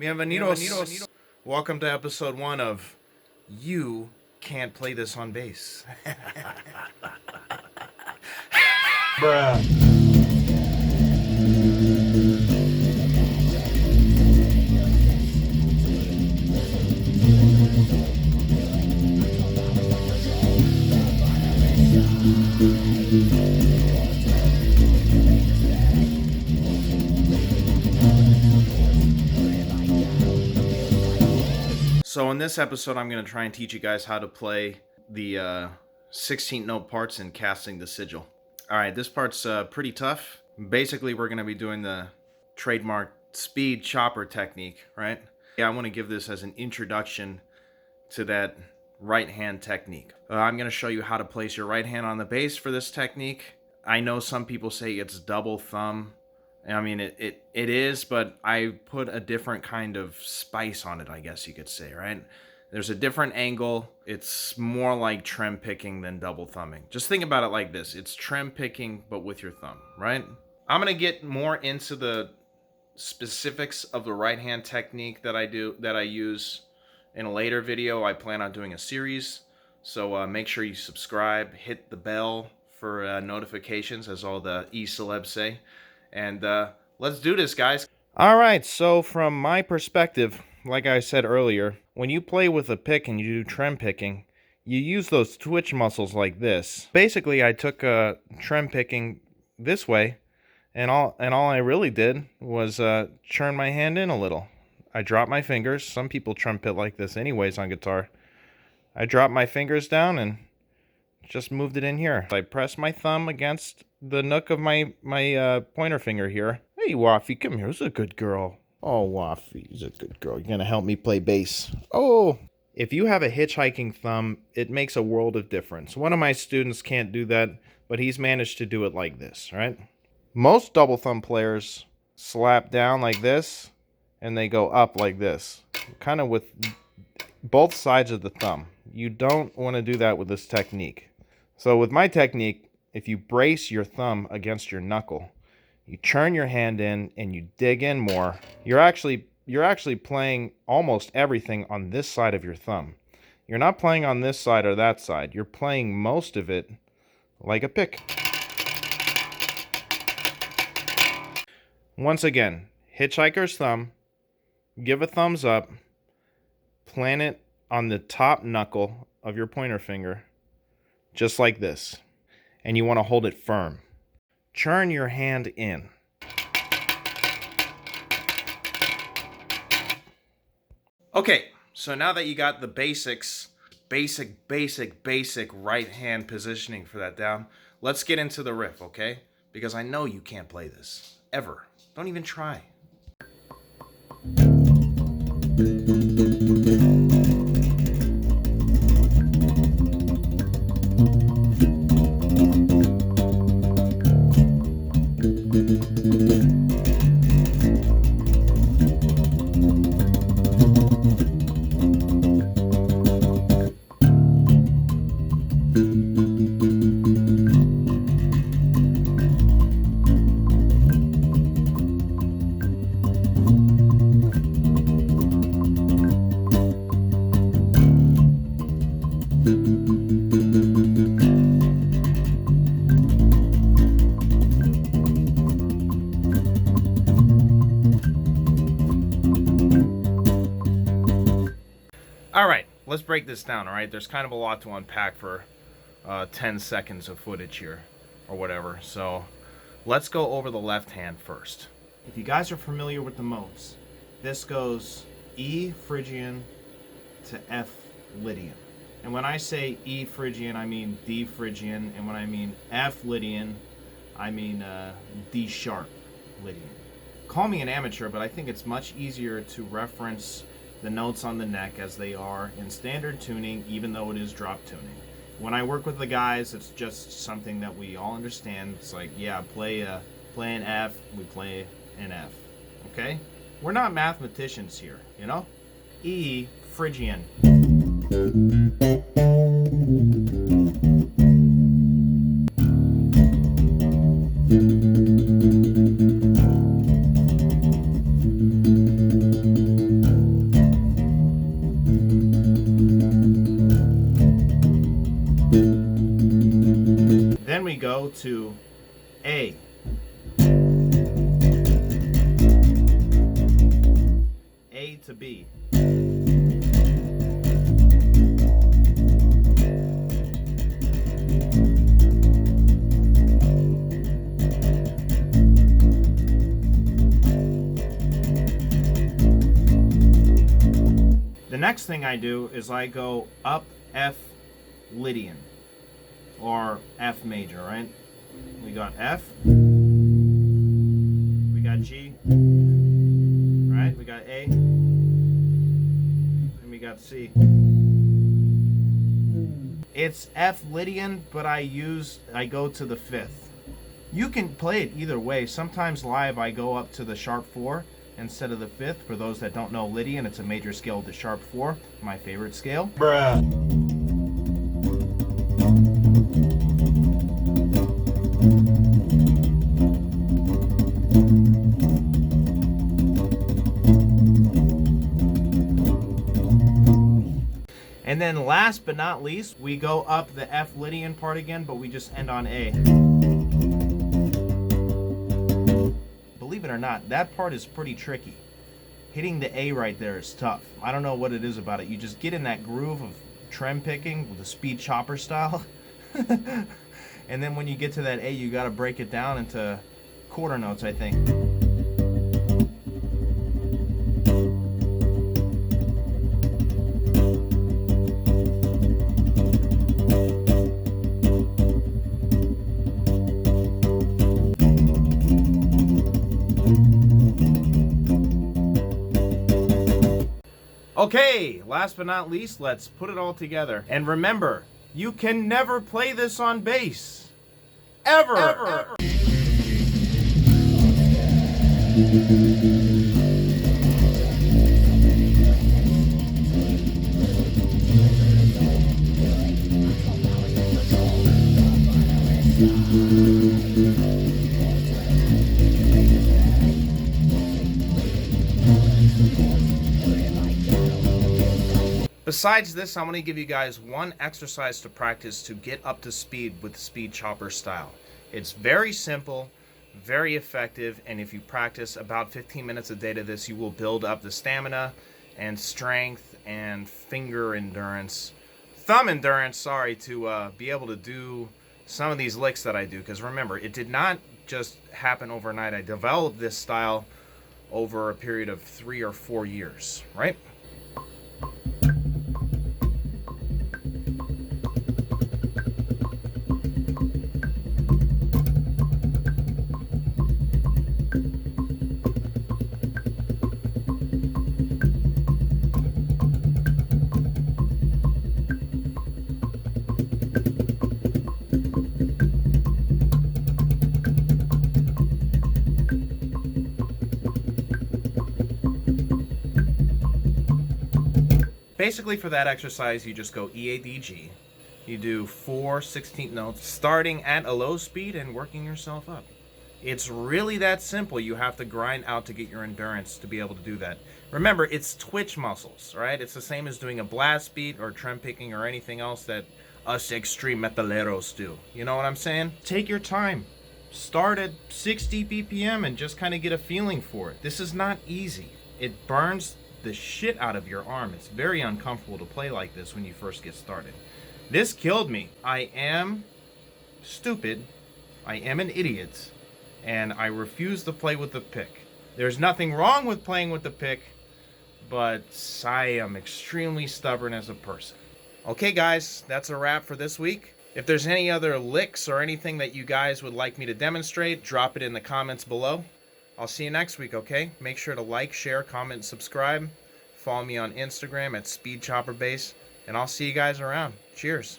Bienvenidos. Welcome to episode 1 of You Can't Play This on Bass. Bruh. So in this episode, I'm going to try and teach you guys how to play the 16th note parts in casting the sigil. Alright, this part's pretty tough. Basically, we're going to be doing the trademark speed chopper technique, right? Yeah, I want to give this as an introduction to that right hand technique. I'm going to show you how to place your right hand on the bass for this technique. I know some people say it's double thumb. I mean, it is, but I put a different kind of spice on it, I guess you could say, right? There's a different angle. It's more like trem picking than double thumbing. Just think about it like this. It's trem picking, but with your thumb, right? I'm going to get more into the specifics of the right hand technique that I use in a later video. I plan on doing a series, so make sure you subscribe, hit the bell for notifications, as all the e-celebs say. And let's do this, guys. All right, so from my perspective, like I said earlier, when you play with a pick and you do trem picking, you use those twitch muscles like this. Basically, I took trem picking this way, and all I really did was churn my hand in a little. I dropped my fingers. Some people trem pick like this anyways on guitar. I dropped my fingers down and just moved it in here. I pressed my thumb against the nook of my pointer finger here. Hey, Waffy, come here. Who's a good girl? Oh, Waffy's a good girl. You're going to help me play bass. Oh! If you have a hitchhiking thumb, it makes a world of difference. One of my students can't do that, but he's managed to do it like this, right? Most double thumb players slap down like this, and they go up like this, kind of with both sides of the thumb. You don't want to do that with this technique. So with my technique, if you brace your thumb against your knuckle, you churn your hand in and you dig in more, you're actually playing almost everything on this side of your thumb. You're not playing on this side or that side. You're playing most of it like a pick. Once again, hitchhiker's thumb, give a thumbs up, plant it on the top knuckle of your pointer finger, just like this. And you want to hold it firm. Churn your hand in. Okay, so now that you got the basic right hand positioning for that down, let's get into the riff, okay? Because I know you can't play this, ever. Don't even try. Alright, let's break this down, alright? There's kind of a lot to unpack for 10 seconds of footage here, or whatever. So, let's go over the left hand first. If you guys are familiar with the modes, this goes E Phrygian to F Lydian. And when I say E Phrygian, I mean D Phrygian, and when I mean F Lydian, I mean D sharp Lydian. Call me an amateur, but I think it's much easier to reference the notes on the neck as they are in standard tuning, even though it is drop tuning. When I work with the guys, it's just something that we all understand. It's like, yeah, play an F, we play an F, okay? We're not mathematicians here, you know? E Phrygian. to A. A to B. The next thing I do is I go up F Lydian, or F major, right? We got F, we got G, right? We got A, and we got C. It's F Lydian, but I go to the 5th. You can play it either way. Sometimes live I go up to the sharp 4 instead of the 5th. For those that don't know Lydian, it's a major scale of the sharp 4, my favorite scale. Bruh. And then last but not least, we go up the F Lydian part again, but we just end on A. Believe it or not, that part is pretty tricky. Hitting the A right there is tough. I don't know what it is about it. You just get in that groove of trem picking with the speed chopper style. And then when you get to that A, you got to break it down into quarter notes, I think. Okay, last but not least, let's put it all together. And remember, you can never play this on bass. Ever. Besides this, I'm going to give you guys one exercise to practice to get up to speed with speed chopper style. It's very simple, very effective, and if you practice about 15 minutes a day to this, you will build up the stamina and strength and finger endurance, thumb endurance, sorry, to be able to do some of these licks that I do. Because remember, it did not just happen overnight. I developed this style over a period of 3 or 4 years, right? Basically, for that exercise, you just go E, A, D, G. You do 4 16th notes, starting at a low speed and working yourself up. It's really that simple. You have to grind out to get your endurance to be able to do that. Remember, it's twitch muscles, right? It's the same as doing a blast beat or trem picking or anything else that us extreme metaleros do. You know what I'm saying? Take your time. Start at 60 BPM and just kind of get a feeling for it. This is not easy. It burns the shit out of your arm. It's very uncomfortable to play like this when you first get started. This killed me. I am stupid. I am an idiot. And I refuse to play with the pick. There's nothing wrong with playing with the pick, but I am extremely stubborn as a person. Okay guys, that's a wrap for this week. If there's any other licks or anything that you guys would like me to demonstrate, drop it in the comments below. I'll see you next week, okay? Make sure to like, share, comment, and subscribe. Follow me on Instagram at SpeedChopperBass, and I'll see you guys around. Cheers.